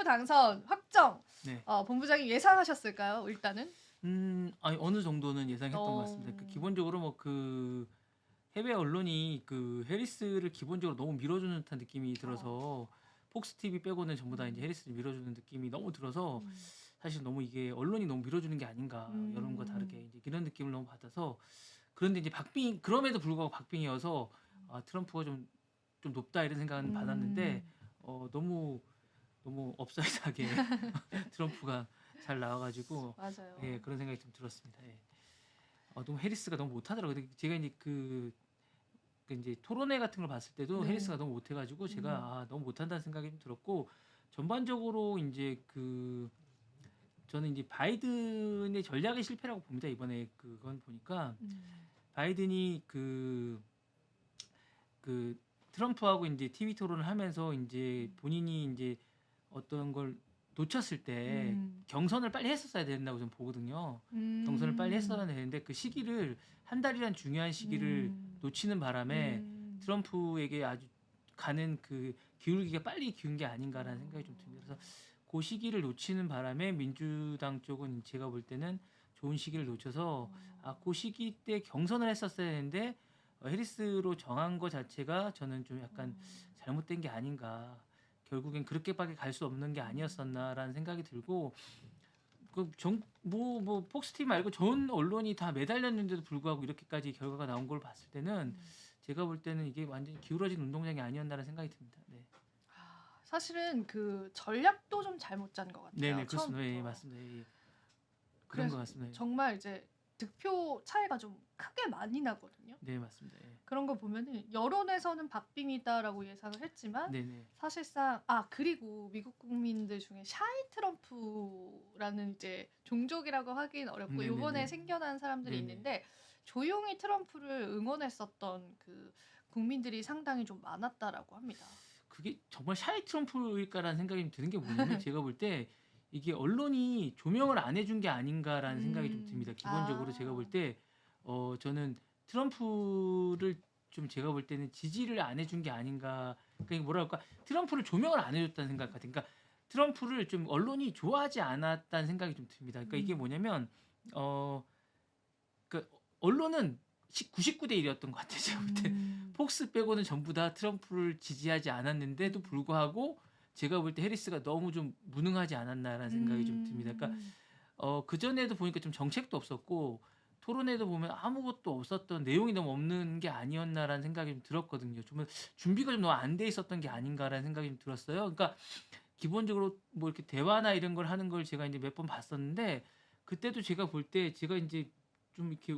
트럼프 당선 확정 네. 본부장이 예상하셨을까요? 일단은? 아니 어느 정도는 예상했던 것 같습니다. 그 어. 기본적으로 뭐 그 해외 언론이 그 해리스를 기본적으로 너무 밀어주는 듯한 느낌이 어. 들어서 폭스 TV 빼고는 전부 다 이제 음. 해리스를 밀어주는 느낌이 너무 들어서 음. 사실 너무 이게 언론이 너무 밀어주는 게 아닌가 여론과 다르게 음. 이제 이런 느낌을 너무 받아서 그런데 이제 박빙 그럼에도 불구하고 박빙이어서 아 트럼프가 좀 높다 이런 생각은 받았는데 음. 너무 너무 업사이드하게 트럼프가 잘 나와가지고 예 맞아요. 그런 생각이 좀 들었습니다. 예. 너무 해리스가 너무 못하더라고요. 근데 제가 이제 그 이제 토론회 같은 걸 봤을 때도 네. 해리스가 너무 못해가지고 제가 음. 너무 못한다는 생각이 좀 들었고 전반적으로 이제 저는 이제 바이든의 전략의 실패라고 봅니다. 이번에 그건 보니까 음. 바이든이 그 트럼프하고 이제 TV 토론을 하면서 이제 음. 본인이 이제 어떤 걸 놓쳤을 때 음. 경선을 빨리 했었어야 된다고 저는 보거든요. 경선을 빨리 했어야 음. 되는데 그 시기를 한 달이란 중요한 시기를 음. 놓치는 바람에 음. 트럼프에게 아주 가는 그 기울기가 빨리 기운 게 아닌가라는 생각이 좀 듭니다. 그래서 어. 그 시기를 놓치는 바람에 민주당 쪽은 제가 볼 때는 좋은 시기를 놓쳐서 어. 그 시기 때 경선을 했었어야 되는데 해리스로 정한 거 자체가 저는 좀 약간 어. 잘못된 게 아닌가. 결국엔 그렇게밖에 갈 수 없는 게 음. 아니었었나라는 생각이 들고 뭐 폭스티비 말고 전 언론이 다 매달렸는데도 불구하고 이렇게까지 결과가 나온 걸 봤을 때는 음. 제가 볼 때는 이게 완전히 기울어진 운동장이 아니었나라는 생각이 듭니다. 네. 사실은 그 전략도 좀 잘못 짠 것 같아요. 네네 그렇습니다. 예, 예, 처음부터. 맞습니다. 예, 예. 그런 것 그래서 같습니다. 예. 정말 이제 득표 차이가 좀 크게 많이 나거든요. 네 맞습니다. 예. 그런 거 보면은 여론에서는 박빙이다라고 예상을 했지만 네네. 사실상 그리고 미국 국민들 중에 샤이 트럼프라는 이제 종족이라고 하긴 어렵고 요번에 네네네. 생겨난 사람들이 네네. 있는데 조용히 트럼프를 응원했었던 그 국민들이 상당히 좀 많았다라고 합니다. 그게 정말 샤이 트럼프일까라는 생각이 드는 게 뭐냐면 제가 볼 때 이게 언론이 조명을 안 해준 게 아닌가라는 생각이 좀 듭니다. 기본적으로 제가 볼 아. 때 저는 트럼프를 좀 제가 볼 때는 지지를 안 해준 게 아닌가. 그러니까 뭐랄까 트럼프를 조명을 안 해줬다는 생각 같아요. 그러니까 트럼프를 좀 언론이 좋아하지 않았다는 생각이 좀 듭니다. 그러니까 이게 음. 뭐냐면 그 언론은 99대 1이었던 것 같아요. 제가 볼 때. 음. 폭스 빼고는 전부 다 트럼프를 지지하지 않았는데도 음. 불구하고 제가 볼 때 해리스가 너무 좀 무능하지 않았나라는 생각이 좀 듭니다. 그러니까 음. 그전에도 보니까 좀 정책도 없었고 토론회도 보면 아무것도 없었던 내용이 너무 없는 게 아니었나라는 생각이 좀 들었거든요. 좀 준비가 좀 너무 안 돼 있었던 게 아닌가라는 생각이 좀 들었어요. 그러니까 기본적으로 뭐 이렇게 대화나 이런 걸 하는 걸 제가 이제 몇 번 봤었는데 그때도 제가 볼 때 제가 이제 좀 이렇게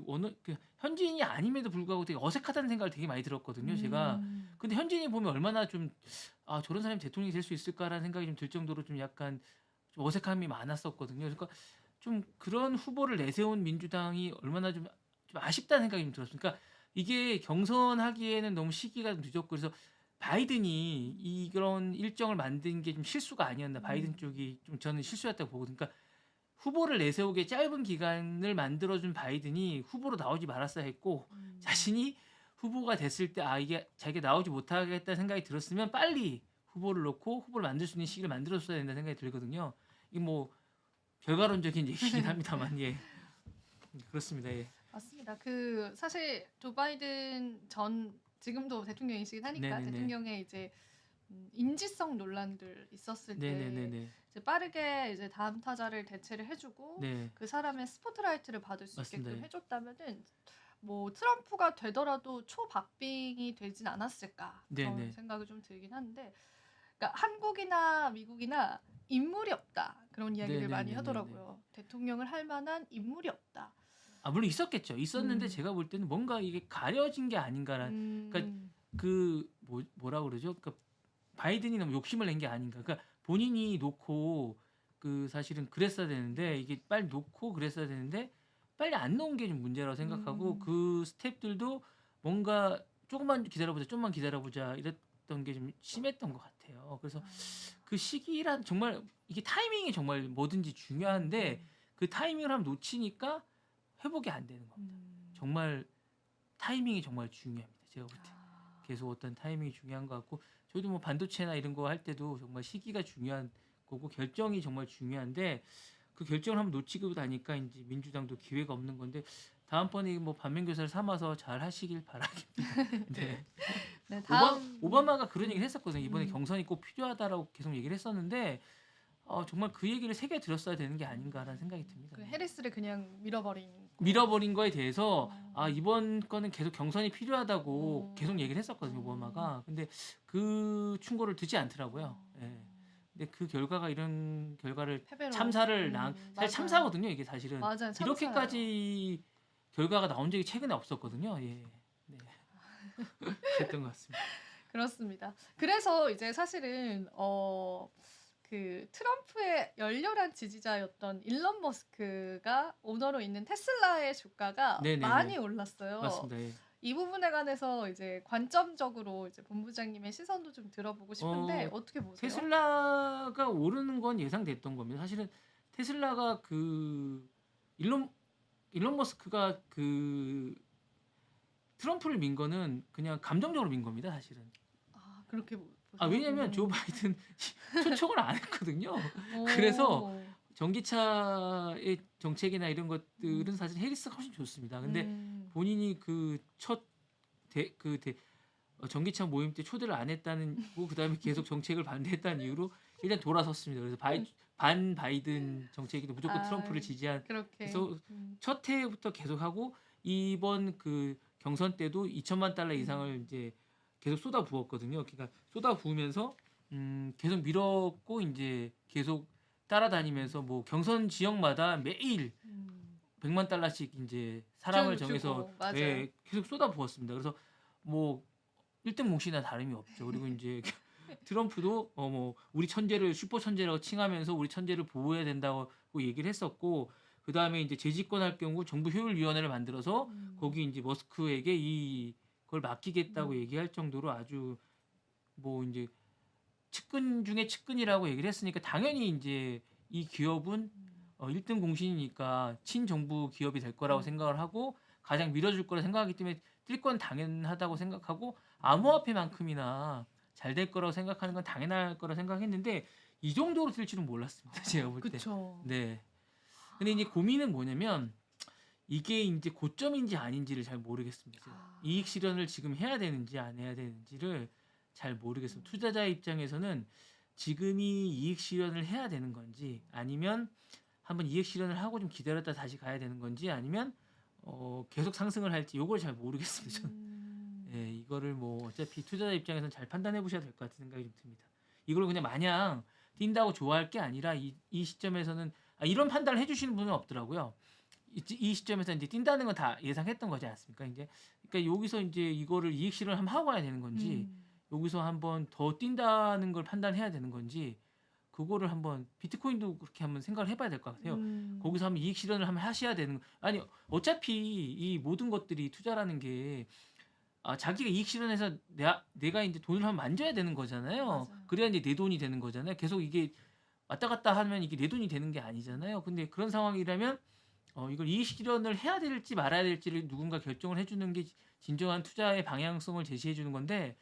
현지인이 아님에도 불구하고 되게 어색하다는 생각을 되게 많이 들었거든요. 제가 음. 근데 현지인이 보면 얼마나 좀 저런 사람이 대통령이 될 수 있을까라는 생각이 좀 들 정도로 좀 약간 좀 어색함이 많았었거든요. 그러니까 좀 그런 후보를 내세운 민주당이 얼마나 좀 아쉽다는 생각이 좀 들었어요. 그러니까 이게 경선하기에는 너무 시기가 늦었고 그래서 바이든이 음. 이런 일정을 만든 게 좀 실수가 아니었나. 바이든 음. 쪽이 좀 저는 실수였다고 보거든요. 그러니까 후보를 내세우기에 짧은 기간을 만들어준 바이든이 후보로 나오지 말았어야 했고 음. 자신이 후보가 됐을 때 이게 자기가 나오지 못하겠다는 생각이 들었으면 빨리 후보를 놓고 후보를 만들 수 있는 시기를 만들었어야 된다는 생각이 들거든요. 이게 뭐 결과론적인 얘기긴 합니다만 예 그렇습니다. 예. 맞습니다. 그 사실 조 바이든 전 지금도 대통령이시긴 하니까 네네네. 대통령의 이제 인지성 논란들 있었을 때 네네네네. 이제 빠르게 이제 다음 타자를 대체를 해주고 네 그 사람의 스포트라이트를 받을 수 맞습니다. 있게끔 예. 해줬다면은 뭐 트럼프가 되더라도 초박빙이 되진 않았을까 그런 네네. 생각이 좀 들긴 한데 그러니까 한국이나 미국이나 인물이 없다 그런 이야기를 많이 네네네네네. 하더라고요. 대통령을 할 만한 인물이 없다. 물론 있었겠죠. 있었는데 음. 제가 볼 때는 뭔가 이게 가려진 게 아닌가라는 그러니까 음. 뭐라 그러죠? 그러니까 바이든이 너무 욕심을 낸 게 아닌가. 그러니까 본인이 놓고 사실은 그랬어야 되는데 이게 빨리 놓고 그랬어야 되는데 빨리 안 놓은 게 좀 문제라고 생각하고 음. 그 스태프들도 뭔가 조금만 기다려보자, 좀만 기다려보자 이랬던 게 좀 심했던 것 같아요. 그래서 아. 그 시기란 정말 이게 타이밍이 정말 뭐든지 중요한데 음. 그 타이밍을 한번 놓치니까 회복이 안 되는 겁니다. 음. 정말 타이밍이 정말 중요합니다. 제가 볼 때. 아. 계속 어떤 타이밍이 중요한 것 같고 저희도 뭐 반도체나 이런 거 할 때도 정말 시기가 중요한 거고 결정이 정말 중요한데 그 결정을 한번 놓치고 나니까 이제 민주당도 기회가 없는 건데 다음번에 뭐 반면교사를 삼아서 잘 하시길 바라겠습니다. 네. 네, 다음 오바마가 그런 얘기를 했었거든요. 이번에 음. 경선이 꼭 필요하다라고 계속 얘기를 했었는데 정말 그 얘기를 새겨 들었어야 되는 게 아닌가라는 생각이 듭니다. 그 해리스를 그냥 밀어버린 밀어버린 거에 대해서 어. 이번 거는 계속 경선이 필요하다고 계속 얘기를 했었거든요. 오바마가. 근데 그 충고를 듣지 않더라고요. 예. 근데 그 결과가 이런 결과를 패배로 참사를 맞아요. 사실 참사거든요. 이게 사실은 맞아요. 참사예요. 이렇게까지 결과가 나온 적이 최근에 없었거든요. 예. 네. 그랬던 것 같습니다. 그렇습니다. 그래서 이제 사실은 그 트럼프의 열렬한 지지자였던 일론 머스크가 오너로 있는 테슬라의 주가가 네네네. 많이 올랐어요. 맞습니다. 예. 이 부분에 관해서 이제 관점적으로 이제 본부장님의 시선도 좀 들어보고 싶은데 어떻게 보세요? 테슬라가 오르는 건 예상됐던 겁니다. 사실은 테슬라가 그 일론 머스크가 그 트럼프를 민 거는 그냥 감정적으로 민 겁니다. 사실은. 그렇게 보세요? 왜냐면 조 바이든 초청을 안 했거든요. 그래서 전기차의 정책이나 이런 것들은 사실 해리스가 훨씬 좋습니다. 근데 본인이 그 첫 전기차 모임 때 초대를 안 했다는 거 그다음에 계속 정책을 반대했다는 이유로 일단 돌아섰습니다. 그래서 반 바이든 정책이도 무조건 트럼프를 지지한 그렇게. 그래서 첫 해부터 계속하고 이번 그 경선 때도 2천만 달러 이상을 이제 계속 쏟아 부었거든요. 그러니까 쏟아 부으면서 계속 밀었고 이제 계속 따라다니면서 뭐 경선 지역마다 매일 100만 달러씩 이제 사람을 정해서 예, 계속 쏟아 부었습니다. 그래서 뭐 1등 몫이나 다름이 없죠. 그리고 이제 트럼프도 뭐 우리 천재를 슈퍼 천재라고 칭하면서 우리 천재를 보호해야 된다고 얘기를 했었고 그다음에 이제 재집권할 경우 정부 효율위원회를 만들어서 거기 이제 머스크에게 이걸 맡기겠다고 얘기할 정도로 아주 뭐 이제 측근 중에 측근이라고 얘기를 했으니까 당연히 이제 이 기업은 1등 공신이니까 친정부 기업이 될 거라고 생각을 하고 가장 밀어줄 거라 생각하기 때문에 뛸 건 당연하다고 생각하고 암호화폐만큼이나 잘 될 거라고 생각하는 건 당연할 거라 생각했는데 이 정도로 될 줄은 몰랐습니다. 제가 볼 때. 그쵸. 네. 근데 이제 고민은 뭐냐면 이게 이제 고점인지 아닌지를 잘 모르겠습니다. 이익 실현을 지금 해야 되는지 안 해야 되는지를 잘 모르겠습니다. 투자자 입장에서는 지금이 이익 실현을 해야 되는 건지 아니면 한번 이익 실현을 하고 좀 기다렸다 다시 가야 되는 건지 아니면 계속 상승을 할지 이걸 잘 모르겠습니다. 저는. 예, 이거를 뭐 어차피 투자자 입장에서는 잘 판단해 보셔야 될 것 같은 생각이 좀 듭니다. 이걸 그냥 마냥 뛴다고 좋아할 게 아니라 이 시점에서는 이런 판단을 해주시는 분은 없더라고요. 이 시점에서 이제 뛴다는 건 다 예상했던 거지 않습니까? 이제 그러니까 여기서 이제 이거를 이익 실현을 한번 하고 가야 되는 건지 여기서 한번 더 뛴다는 걸 판단해야 되는 건지 그거를 한번 비트코인도 그렇게 한번 생각을 해봐야 될 것 같아요. 거기서 한번 이익 실현을 한번 하셔야 되는 아니 어차피 이 모든 것들이 투자라는 게 자기가 이익 실현해서 내가 이제 돈을 한번 만져야 되는 거잖아요. 맞아요. 그래야 이제 내 돈이 되는 거잖아요. 계속 이게 왔다 갔다 하면 이게 내 돈이 되는 게 아니잖아요. 근데 그런 상황이라면 이걸 이익 실현을 해야 될지 말아야 될지를 누군가 결정을 해주는 게 진정한 투자의 방향성을 제시해 주는 건데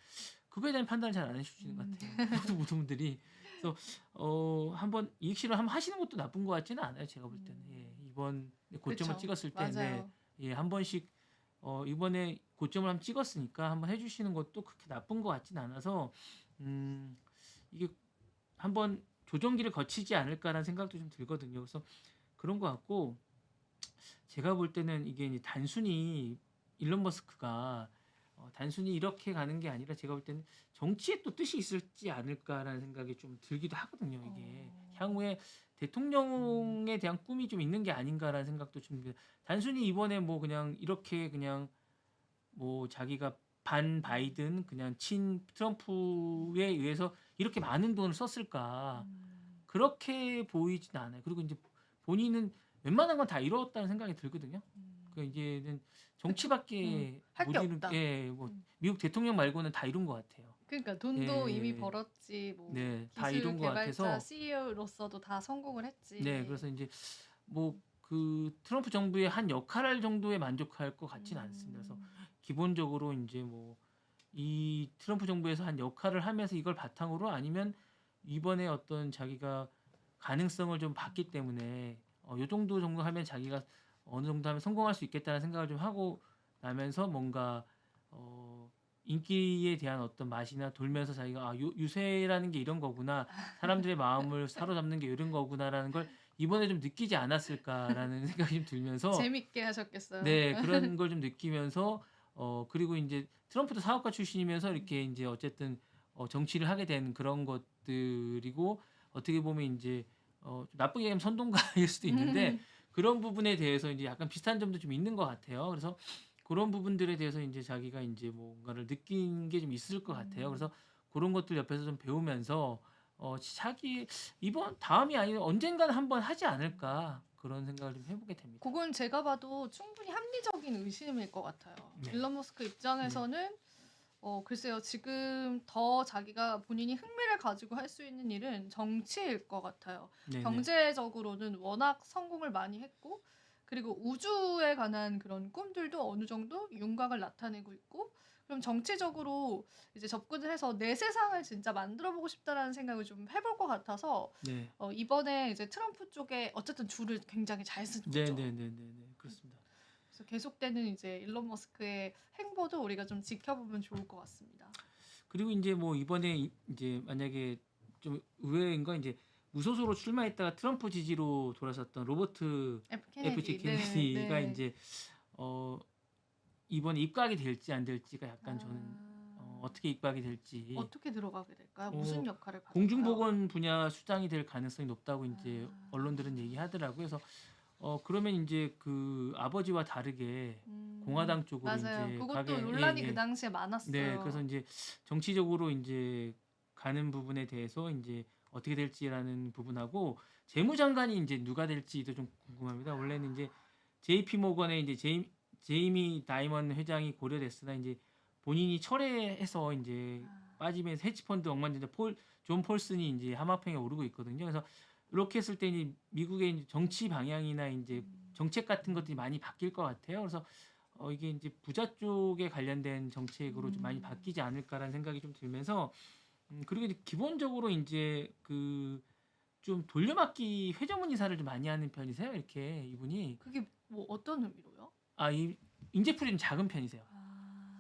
그거에 대한 판단을 잘 안 해주시는 것 같아요. 모든 분들이. 그래서 한번 이익 실현 한번 하시는 것도 나쁜 것 같지는 않아요. 제가 볼 때는. 예, 이번 고점을 그쵸. 찍었을 때 맞아요. 예, 한 번씩 이번에 고점을 한번 찍었으니까 한번 해주시는 것도 그렇게 나쁜 것 같지는 않아서 이게 한번 조정기를 거치지 않을까라는 생각도 좀 들거든요. 그래서 그런 것 같고 제가 볼 때는 이게 이제 단순히 일론 머스크가 단순히 이렇게 가는 게 아니라 제가 볼 때는 정치에 또 뜻이 있을지 않을까라는 생각이 좀 들기도 하거든요. 이게 향후에 대통령에 대한 꿈이 좀 있는 게 아닌가라는 생각도 좀 듭니다. 단순히 이번에 뭐 그냥 이렇게 그냥 뭐 자기가 반 바이든 그냥 친 트럼프에 의해서 이렇게 많은 돈을 썼을까 그렇게 보이진 않아요. 그리고 이제 본인은 웬만한 건 다 이뤘다는 생각이 들거든요. 그 이제는 정치밖에 할 게 못 이룬 없다. 예, 뭐 미국 대통령 말고는 다 이룬 것 같아요. 그러니까 돈도 예, 이미 벌었지. 뭐 네, 다 기술 이룬 것 개발자 같아서 CEO로서도 다 성공을 했지. 네, 그래서 이제 뭐 그 트럼프 정부의 한 역할 정도에 만족할 것 같지는 않습니다. 그래서 기본적으로 이제 뭐 이 트럼프 정부에서 한 역할을 하면서 이걸 바탕으로 아니면 이번에 어떤 자기가 가능성을 좀 봤기 때문에 요 정도 하면 자기가 어느 정도 하면 성공할 수 있겠다는 생각을 좀 하고 나면서 뭔가 인기에 대한 어떤 맛이나 돌면서 자기가 유세라는 게 이런 거구나. 사람들의 마음을 사로잡는 게 이런 거구나라는 걸 이번에 좀 느끼지 않았을까라는 생각이 좀 들면서 재밌게 하셨겠어요. 네, 그런 걸 좀 느끼면서 그리고 이제 트럼프도 사업가 출신이면서 이렇게 이제 어쨌든 정치를 하게 된 그런 것들이고 어떻게 보면 이제 좀 나쁘게 얘기하면 선동가일 수도 있는데 그런 부분에 대해서 이제 약간 비슷한 점도 좀 있는 것 같아요. 그래서 그런 부분들에 대해서 이제 자기가 이제 뭔가를 느낀 게 좀 있을 것 같아요. 그래서 그런 것들 옆에서 좀 배우면서 자기 이번 다음이 아니라 언젠가는 한번 하지 않을까 그런 생각을 좀 해보게 됩니다. 그건 제가 봐도 충분히 합리적인 의심일 것 같아요. 네. 일론 머스크 입장에서는 글쎄요. 지금 더 자기가 본인이 흥미를 가지고 할 수 있는 일은 정치일 것 같아요. 네네. 경제적으로는 워낙 성공을 많이 했고 그리고 우주에 관한 그런 꿈들도 어느 정도 윤곽을 나타내고 있고 그럼 정치적으로 이제 접근을 해서 내 세상을 진짜 만들어 보고 싶다라는 생각을 좀 해볼 것 같아서 네. 이번에 이제 트럼프 쪽에 어쨌든 줄을 굉장히 잘 쓴 거죠. 네네네네 그렇습니다. 그래서 계속되는 이제 일론 머스크의 행보도 우리가 좀 지켜보면 좋을 것 같습니다. 그리고 이제 이번에 이제 만약에 좀 의외인 건 이제 무소속으로 출마했다가 트럼프 지지로 돌아섰던 로버트 F. 케네디가 네. 이제 이번에 입각이 될지 안 될지가 약간 저는 어떻게 입각이 될지 어떻게 들어가게 될까요? 무슨 역할을 받을까요? 공중보건 분야 수장이 될 가능성이 높다고 이제 언론들은 얘기하더라고요. 그래서 그러면 이제 그 아버지와 다르게 공화당 쪽으로 맞아요. 이제 그것도 가게 논란이 그 당시에 많았어요. 네, 그래서 이제 정치적으로 이제 가는 부분에 대해서 이제 어떻게 될지라는 부분하고 재무장관이 이제 누가 될지도 좀 궁금합니다. 원래는 이제 JP 모건의 이제 제이미 다이먼 회장이 고려됐으나 이제 본인이 철회해서 이제 빠지면서 헤지펀드 억만장자 존 폴슨이 이제 하마평에 오르고 있거든요. 그래서 이렇게 했을 때 이제 미국의 이제 정치 방향이나 이제 정책 같은 것들이 많이 바뀔 것 같아요. 그래서 이게 이제 부자 쪽에 관련된 정책으로 좀 많이 바뀌지 않을까라는 생각이 좀 들면서 그리고 이제 기본적으로 이제 그 좀 돌려막기 회전문 이사를 좀 많이 하는 편이세요. 이렇게 이분이 그게 뭐 어떤 의미로요? 이 인재풀이 좀 작은 편이세요.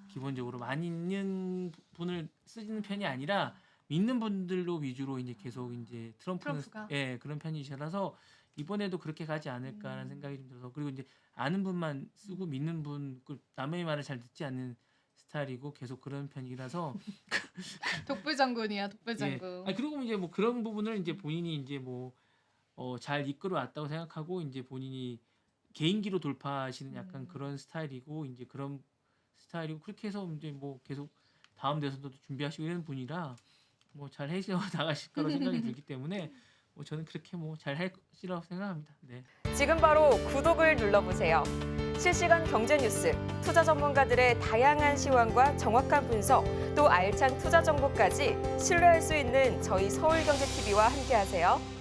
기본적으로 많이 있는 분을 쓰는 편이 아니라 믿는 분들로 위주로 이제 계속 이제 트럼프가? 예, 그런 편이셔서 이번에도 그렇게 가지 않을까라는 생각이 좀 들어서 그리고 이제 아는 분만 쓰고 믿는 분 남의 말을 잘 듣지 않는 스타일이고 계속 그런 편이라서 독불장군이야, 독불장군. 예. 그리고 이제 그런 부분을 이제 본인이 이제 잘 이끌어 왔다고 생각하고 이제 본인이 개인기로 돌파하시는 약간 그런 스타일이고 이제 그런 스타일이고 그렇게 해서 이제 계속 다음 대선도 준비하시고 이런 분이라 잘 해서 나가실 거라고 생각이 들기 때문에 저는 그렇게 잘 할 것이라고 생각합니다. 네. 지금 바로 구독을 눌러보세요. 실시간 경제 뉴스, 투자 전문가들의 다양한 시황과 정확한 분석, 또 알찬 투자 정보까지 신뢰할 수 있는 저희 서울경제TV와 함께하세요.